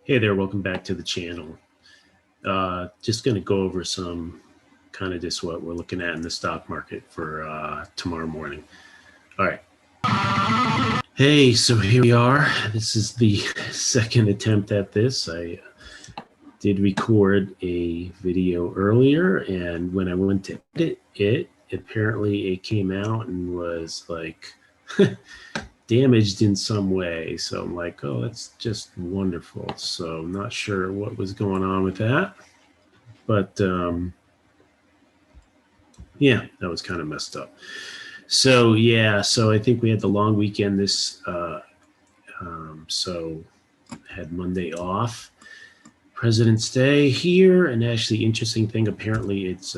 Hey there, welcome back to the channel. Just going to go over some kind of just what we're looking at in the stock market for tomorrow morning. All right. Hey, so here we are. This is the second attempt at this. I did record a video earlier, and when I went to edit it, apparently it came out and was like damaged in some way. So I'm like, oh, that's just wonderful. So I'm not sure what was going on with that. But yeah, that was kind of messed up. So yeah, so I think we had the long weekend this, so had Monday off. President's Day here, and actually interesting thing, apparently it's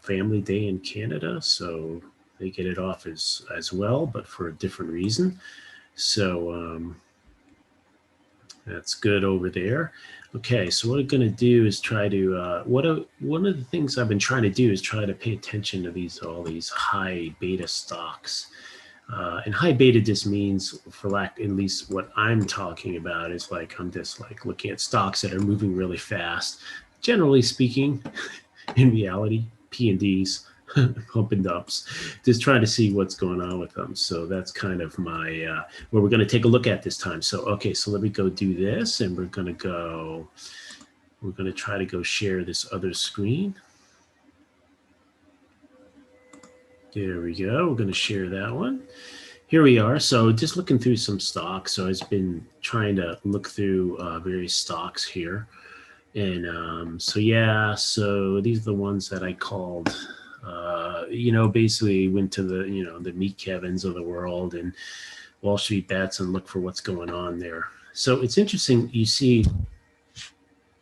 Family Day in Canada, so they get it off as well, but for a different reason. So that's good over there. Okay, so what I'm going to do is try to, one of the things I've been trying to do is try to pay attention to all these high beta stocks. And high beta just means, for lack, at least what I'm talking about is like, I'm just like looking at stocks that are moving really fast. Generally speaking, in reality, P&Ds, pump and dumps, just trying to see what's going on with them. So that's kind of my, what we're going to take a look at this time. So, okay, so let me go do this, and we're going to try to go share this other screen. There we go. We're going to share that one. Here we are. So just looking through some stocks. So I've been trying to look through various stocks here. And so, yeah, so these are the ones that I called, basically went to the Meet Kevins of the world and Wall Street Bets and look for what's going on there. So it's interesting. You see,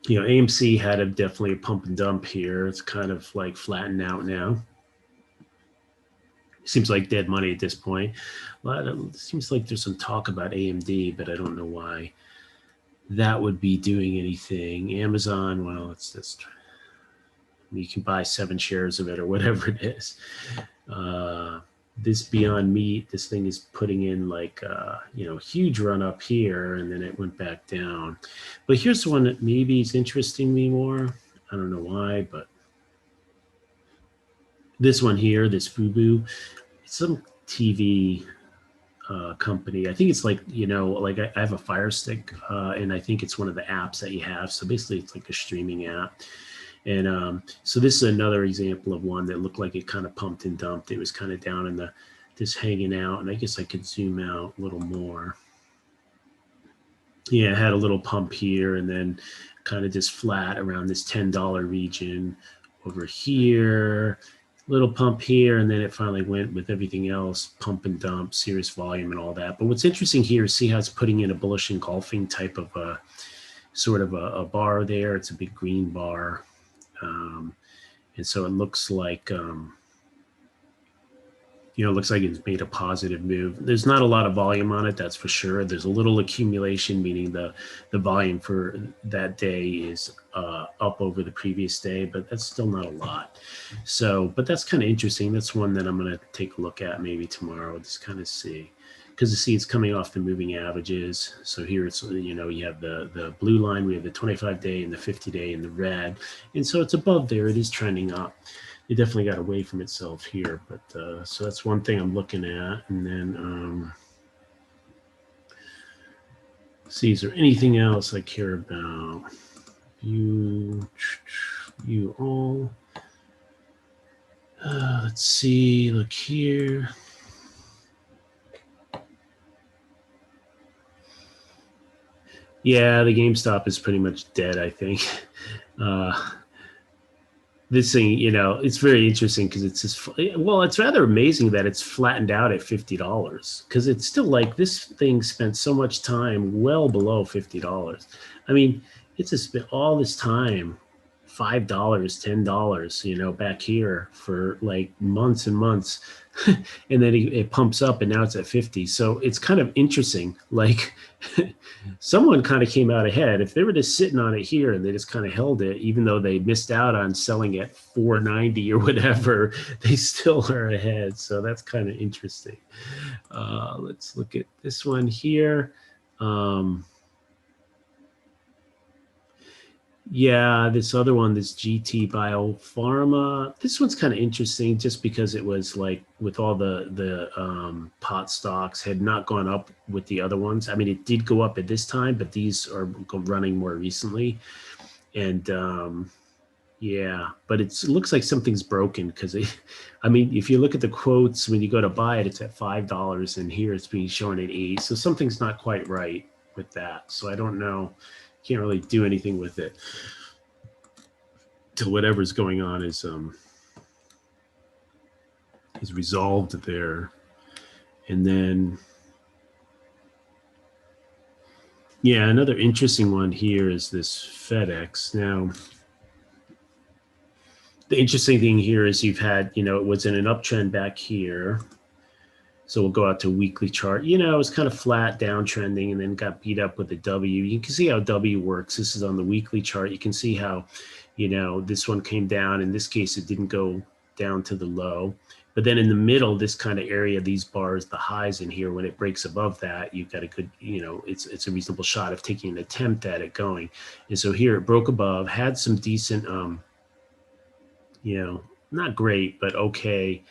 AMC had definitely a pump and dump here. It's kind of like flattened out now. Seems like dead money at this point. It seems like there's some talk about AMD, but I don't know why that would be doing anything. Amazon, well, it's just, you can buy 7 shares of it or whatever it is. This Beyond Meat, this thing is putting in like, huge run up here, and then it went back down. But here's one that maybe is interesting me more. I don't know why, but this one here, this Fubu, it's some TV company. I think it's like, like I have a Fire Stick, and I think it's one of the apps that you have. So basically it's like a streaming app. And so this is another example of one that looked like it kind of pumped and dumped. It was kind of down in just hanging out. And I guess I could zoom out a little more. Yeah, it had a little pump here and then kind of just flat around this $10 region over here. Little pump here, and then it finally went with everything else, pump and dump, serious volume and all that. But what's interesting here is see how it's putting in a bullish engulfing type of a sort of a bar there. It's a big green bar. And so it looks like, it looks like it's made a positive move. There's not a lot of volume on it, that's for sure. There's a little accumulation, meaning the volume for that day is up over the previous day, but that's still not a lot. So, but that's kind of interesting. That's one that I'm going to take a look at maybe tomorrow, just kind of see. Because you see it's coming off the moving averages. So here it's, you have the blue line, we have the 25-day and the 50-day in the red. And so it's above there, it is trending up. It definitely got away from itself here, but so that's one thing I'm looking at. And then see, is there anything else I care about? You all. Let's see, look here. Yeah, the GameStop is pretty much dead, I think. This thing, it's very interesting because it's just, well, it's rather amazing that it's flattened out at $50 because it's still like this thing spent so much time well below $50. I mean, it's just spent all this time, $5, $10, back here for like months and months. And then it pumps up and now it's at 50. So it's kind of interesting. Like someone kind of came out ahead. If they were just sitting on it here and they just kind of held it, even though they missed out on selling at 490 or whatever, they still are ahead. So that's kind of interesting. Let's look at this one here. Yeah, this other one, this GT Biopharma, this one's kind of interesting just because it was like with all the pot stocks had not gone up with the other ones. I mean, it did go up at this time, but these are running more recently. And yeah, but it looks like something's broken because I mean, if you look at the quotes when you go to buy it, it's at $5, and here it's being shown at 8. So something's not quite right with that. So I don't know. Can't really do anything with it till whatever's going on is resolved there. And then yeah, another interesting one here is this FedEx. Now, the interesting thing here is you've had, it was in an uptrend back here. So we'll go out to weekly chart. It was kind of flat downtrending and then got beat up with the W. You can see how W works. This is on the weekly chart. You can see how, this one came down. In this case, it didn't go down to the low. But then in the middle, this kind of area, these bars, the highs in here, when it breaks above that, you've got a good, it's a reasonable shot of taking an attempt at it going. And so here it broke above, had some decent, not great, but okay.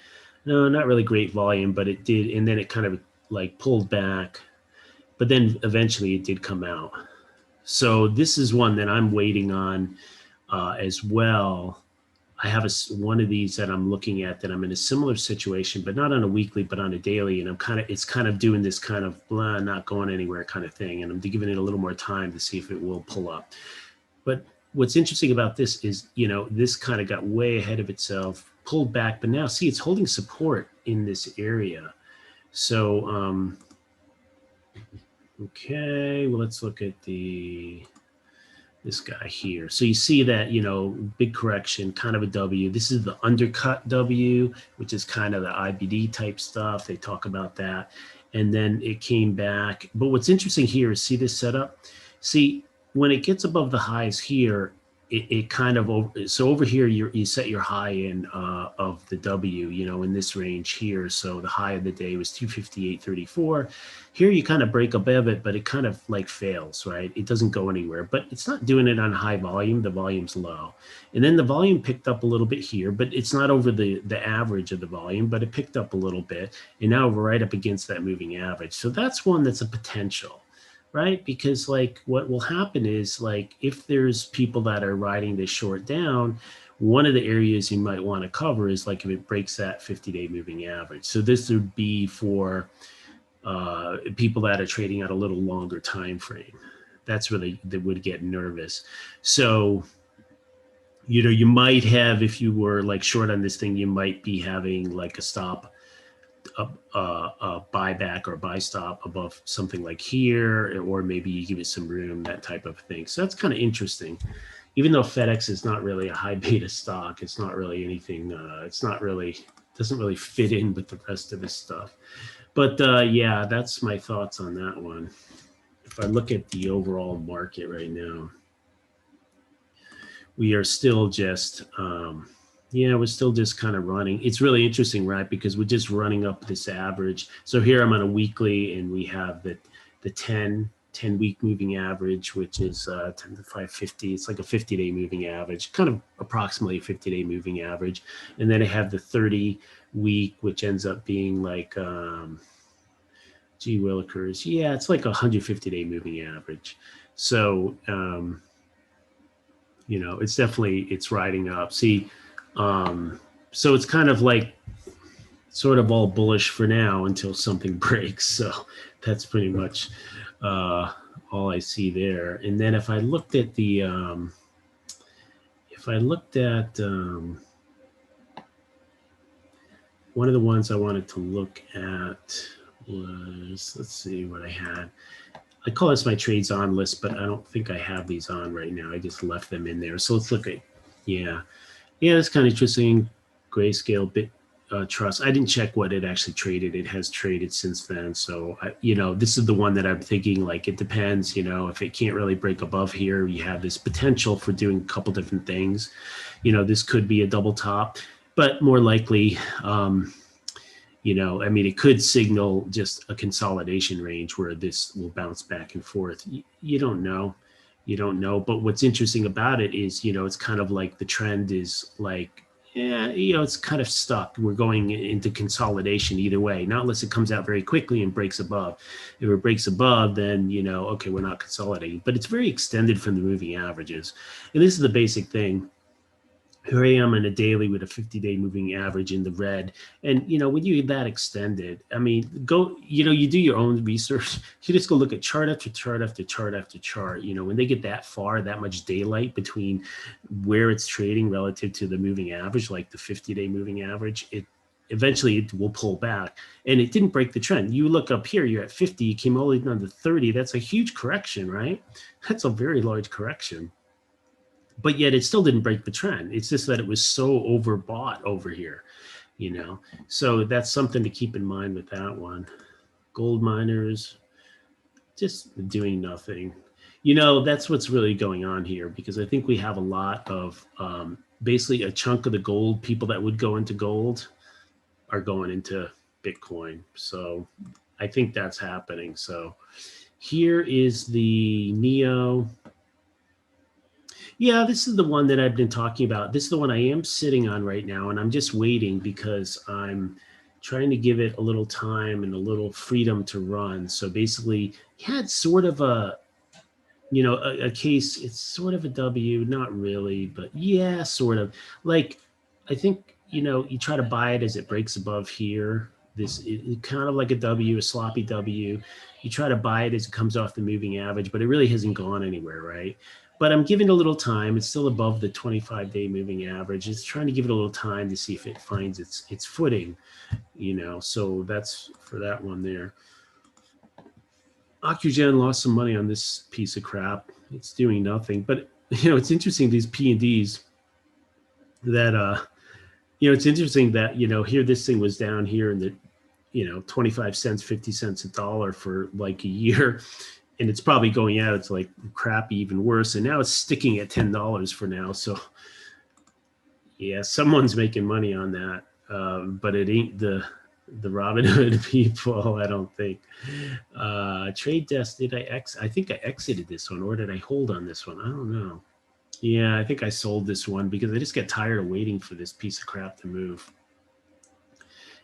No, not really great volume, but it did. And then it kind of like pulled back, but then eventually it did come out. So this is one that I'm waiting on as well. I have one of these that I'm looking at that I'm in a similar situation, but not on a weekly, but on a daily. And it's kind of doing this kind of blah, not going anywhere kind of thing. And I'm giving it a little more time to see if it will pull up. But what's interesting about this is, this kind of got way ahead of itself, pulled back, but now see, it's holding support in this area. So, okay, well, let's look at this guy here. So you see that, big correction, kind of a W. This is the undercut W, which is kind of the IBD type stuff. They talk about that. And then it came back. But what's interesting here is see this setup? See, when it gets above the highs here, it kind of, so over here, you set your high in of the W, in this range here. So the high of the day was 258.34. Here you kind of break above it, but it kind of like fails, right? It doesn't go anywhere, but it's not doing it on high volume. The volume's low. And then the volume picked up a little bit here, but it's not over the average of the volume, but it picked up a little bit. And now we're right up against that moving average. So that's one that's a potential. Right? Because like what will happen is like if there's people that are riding this short down, one of the areas you might want to cover is like if it breaks that 50-day moving average. So this would be for people that are trading at a little longer time frame. That's where they would get nervous. So, you might have, if you were like short on this thing, you might be having like a stop, a buyback or buy stop above something like here, or maybe you give it some room, that type of thing. So that's kind of interesting. Even though FedEx is not really a high beta stock, it's not really anything. Doesn't really fit in with the rest of this stuff. But yeah, that's my thoughts on that one. If I look at the overall market right now, we are still just. We're still just kind of running. It's really interesting, right? Because we're just running up this average. So here I'm on a weekly, and we have the 10 week moving average, which is 10 to 550. It's like a 50-day moving average, kind of approximately a 50-day moving average. And then I have the 30 week, which ends up being like, gee willikers. Yeah, it's like a 150-day moving average. So, it's riding up. See, so it's kind of like sort of all bullish for now until something breaks. So that's pretty much all I see there. And then if I looked at one of the ones I wanted to look at was, let's see what I had. I call this my trades on list, but I don't think I have these on right now. I just left them in there. So let's look at, yeah, that's kind of interesting. Grayscale Bit Trust. I didn't check what it actually traded. It has traded since then. So, this is the one that I'm thinking, like, it depends, if it can't really break above here, you have this potential for doing a couple different things. This could be a double top, but more likely, it could signal just a consolidation range where this will bounce back and forth. You don't know. You don't know. But what's interesting about it is, it's kind of like the trend is like, yeah, it's kind of stuck. We're going into consolidation either way, not unless it comes out very quickly and breaks above. If it breaks above, then, okay, we're not consolidating. But it's very extended from the moving averages. And this is the basic thing. Here I am in a daily with a 50-day moving average in the red. And, when you get that extended, I mean, you do your own research. You just go look at chart after chart after chart after chart. When they get that far, that much daylight between where it's trading relative to the moving average, like the 50-day moving average, eventually it will pull back. And it didn't break the trend. You look up here, you're at 50, you came all the way down to 30. That's a huge correction, right? That's a very large correction. But yet it still didn't break the trend. It's just that it was so overbought over here, So that's something to keep in mind with that one. Gold miners just doing nothing. That's what's really going on here, because I think we have a lot of basically a chunk of the gold people that would go into gold are going into Bitcoin. So I think that's happening. So here is the NEO. Yeah, this is the one that I've been talking about. This is the one I am sitting on right now, and I'm just waiting because I'm trying to give it a little time and a little freedom to run. So basically, yeah, it's sort of a case. It's sort of a W, not really, but yeah, sort of. Like, I think, you try to buy it as it breaks above here. It kind of like a W, a sloppy W. You try to buy it as it comes off the moving average, but it really hasn't gone anywhere, right? But I'm giving it a little time. It's still above the 25-day moving average. It's trying to give it a little time to see if it finds its footing, So that's for that one there. Ocugen lost some money on this piece of crap. It's doing nothing. But, it's interesting, these P&Ds that, it's interesting that, here this thing was down here in the, 25 cents, 50 cents a dollar for like a year. And it's probably going out. It's like crappy, even worse. And now it's sticking at $10 for now. So, yeah, someone's making money on that. But it ain't the Robinhood people, I don't think. Trade Desk, I think I exited this one, or did I hold on this one? I don't know. Yeah, I think I sold this one because I just get tired of waiting for this piece of crap to move.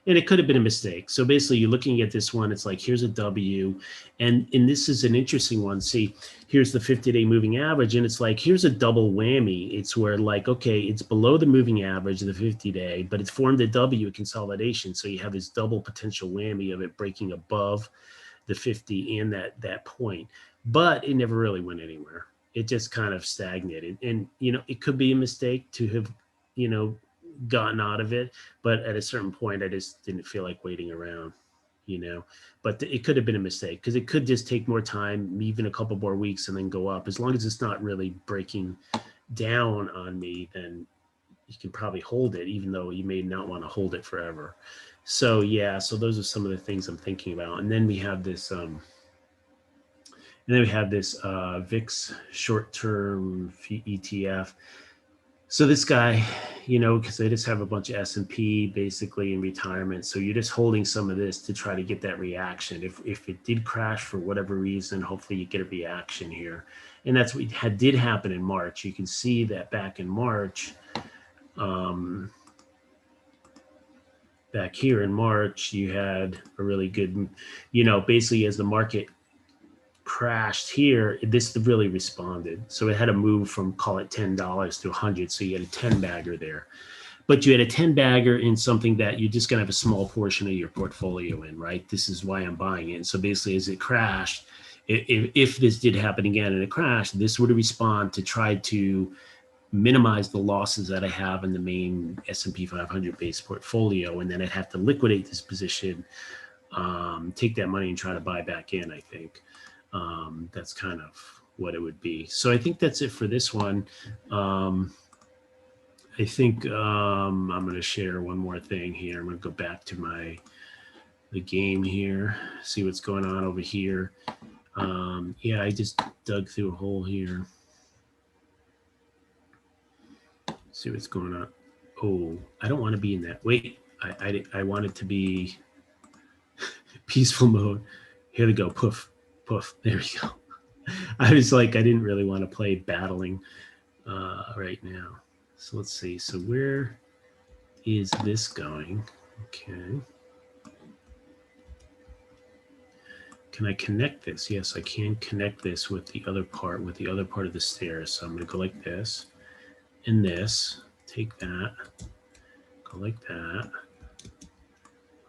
And it could have been a mistake. So basically, you're looking at this one. It's like, here's a W. And this is an interesting one. See, here's the 50-day moving average. And it's like, here's a double whammy. It's where like, okay, it's below the moving average of the 50-day, but it's formed a W consolidation. So you have this double potential whammy of it breaking above the 50 and that point. But it never really went anywhere. It just kind of stagnated. And, it could be a mistake to have, gotten out of it, but at a certain point I just didn't feel like waiting around, but it could have been a mistake because it could just take more time, even a couple more weeks, and then go up. As long as it's not really breaking down on me, then you can probably hold it, even though you may not want to hold it forever. So yeah, so those are some of the things I'm thinking about. And then we have this VIX short-term ETF. So this guy, because they just have a bunch of S&P basically in retirement. So you're just holding some of this to try to get that reaction. If it did crash for whatever reason, hopefully you get a reaction here. And that's what did happen in March. You can see that back in March, back here in March, you had a really good, basically as the market crashed here, this really responded. So it had a move from, call it $10 to 100. So you had a 10 bagger there, but you had a 10 bagger in something that you're just going to have a small portion of your portfolio in, right? This is why I'm buying it. And so basically as it crashed, if this did happen again and it crashed, this would respond to try to minimize the losses that I have in the main S&P 500 based portfolio. And then I'd have to liquidate this position, take that money and try to buy back in, I think. That's kind of what it would be. So I think that's it for this one. I think I'm going to share one more thing here. I'm going to go back to the game here, see what's going on over here. Yeah, I just dug through a hole here. See what's going on. Oh, I don't want to be in that. Wait, I want it to be peaceful mode. Here we go. Poof, poof. There we go. I was like, I didn't really want to play battling right now. So let's see. So where is this going? Okay. Can I connect this? Yes, I can connect this with the other part of the stairs. So I'm going to go like this and this. Take that. Go like that.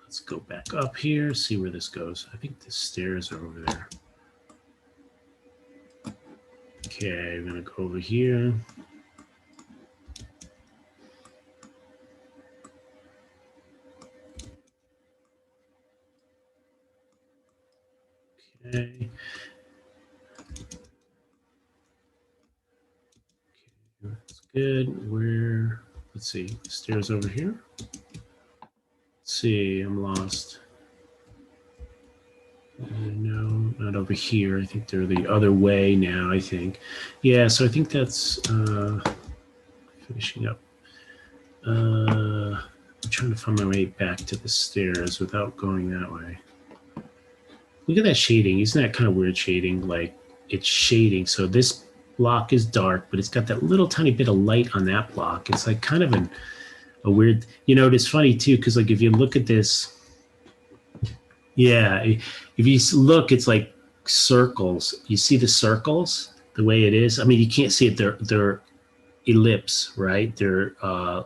Let's go back up here, see where this goes. I think the stairs are over there. Okay, I'm going to go over here. Okay. That's good. Where, let's see, stairs over here. Let's see, I'm lost. No, not over here. I think they're the other way now, I think. Yeah, so I think that's finishing up. I'm trying to find my way back to the stairs without going that way. Look at that shading. Isn't that kind of weird shading? Like, it's shading. So this block is dark, but it's got that little tiny bit of light on that block. It's like kind of a weird, you know, it's funny too, because like if you look at this, yeah, if you look, it's like circles. You see the circles the way it is. I mean, you can't see it. They're ellipse, right? They're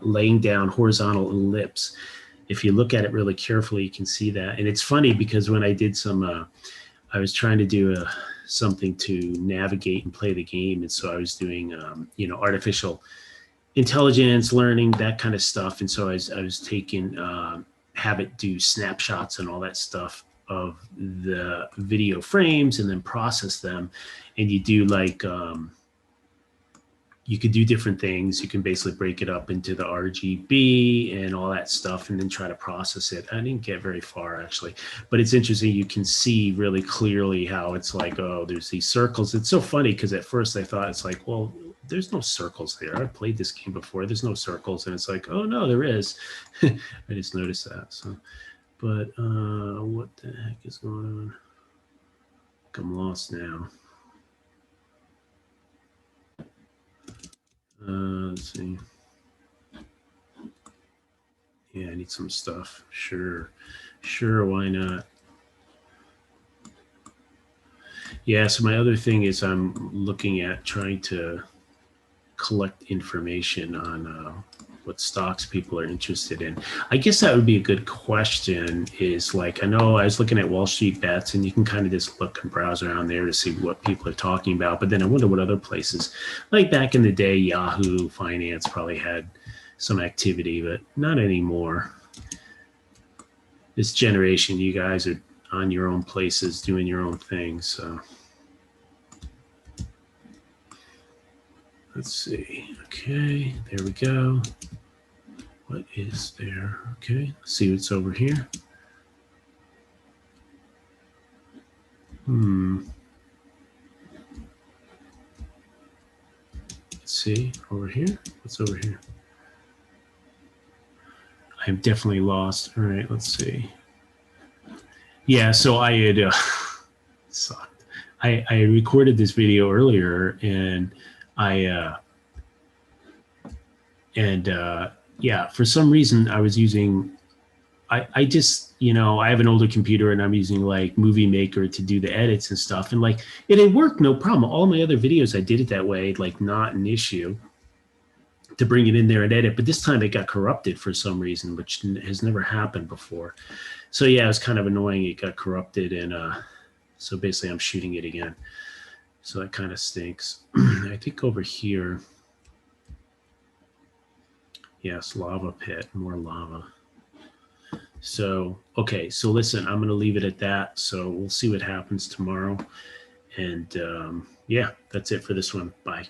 laying down horizontal ellipse. If you look at it really carefully, you can see that. And it's funny because when I did some, I was trying to do something to navigate and play the game. And so I was doing, you know, artificial intelligence, learning, that kind of stuff. And so I was taking, have it do snapshots and all that stuff of the video frames and then process them. And you do like, you could do different things. You can basically break it up into the RGB and all that stuff and then try to process it. I didn't get very far actually, but it's interesting. You can see really clearly how it's like, oh, there's these circles. It's so funny because at first I thought it's like, well, there's no circles there. I've played this game before. There's no circles. And it's like, oh no, there is. I just noticed that. So, but what the heck is going on? I'm lost now. Let's see. Yeah, I need some stuff. Sure, why not? Yeah, so my other thing is I'm looking at trying to collect information on what stocks people are interested in. I guess that would be a good question is like, I know I was looking at Wall Street Bets and you can kind of just look and browse around there to see what people are talking about. But then I wonder what other places, like back in the day, Yahoo Finance probably had some activity, but not anymore. This generation, you guys are on your own places, doing your own thing. So let's see. Okay, there we go. What is there? Okay, let's see what's over here. Let's see over here. What's over here? I'm definitely lost. All right, let's see. Yeah, so I had sucked. I recorded this video earlier, and yeah, for some reason I was using. I just, you know, I have an older computer and I'm using like Movie Maker to do the edits and stuff, and like it worked no problem. All my other videos I did it that way, like not an issue to bring it in there and edit, but this time it got corrupted for some reason, which has never happened before. So yeah, it was kind of annoying. It got corrupted, and so basically I'm shooting it again. So that kind of stinks. I think over here, yes, lava pit, more lava. So, okay, so listen, I'm going to leave it at that. So we'll see what happens tomorrow. And yeah, that's it for this one. Bye.